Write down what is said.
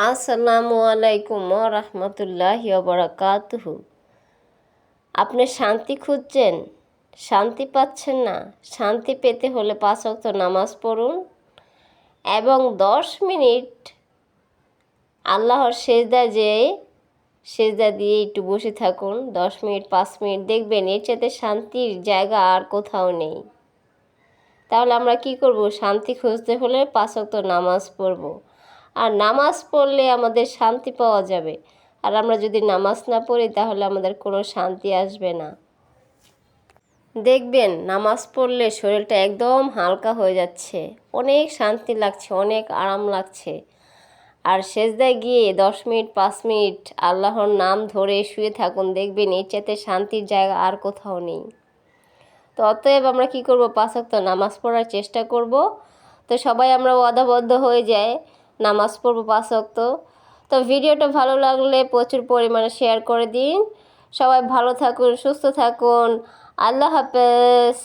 আসসালামু আলাইকুম রহমতুল্লাহি বারাকাতুহু। আপনি শান্তি খুঁজছেন, শান্তি পাচ্ছেন না? শান্তি পেতে হলে 5 ওয়াক্ত নামাজ পড়ুন এবং 10 মিনিট আল্লাহর সেজদা দিয়ে একটু বসে থাকুন। 10 মিনিট 5 মিনিট দেখবেন এর চাইতে শান্তির জায়গা আর কোথাও নেই। তাহলে আমরা কি করব? শান্তি খুঁজতে হলে 5 ওয়াক্ত নামাজ পড়ব। আর নামাজ পড়লে আমাদের শান্তি পাওয়া যাবে। আর আমরা যদি নামাজ না পড়ি তাহলে আমাদের কোনো শান্তি আসবে না। দেখবেন নামাজ পড়লে শরীরটা একদম হালকা হয়ে যাচ্ছে, অনেক শান্তি লাগছে, অনেক আরাম লাগছে। আর সেজদায় গিয়ে 10 মিনিট 5 মিনিট আল্লাহর নাম ধরে শুয়ে থাকুন, দেখবেন এর চাইতে শান্তির জায়গা আর কোথাও নেই। তো অতএব আমরা কি করব? 5 ওয়াক্ত নামাজ পড়ার চেষ্টা করব। তো সবাই আমরা ওয়াদাবদ্ধ হয়ে যায় নামাজ পড়ব 5 ওয়াক্ত। তো ভিডিওটা ভালো লাগলে প্রচুর পরিমাণে শেয়ার করে দিন। সবাই ভালো থাকুন, সুস্থ থাকুন। আল্লাহ হাফেজ।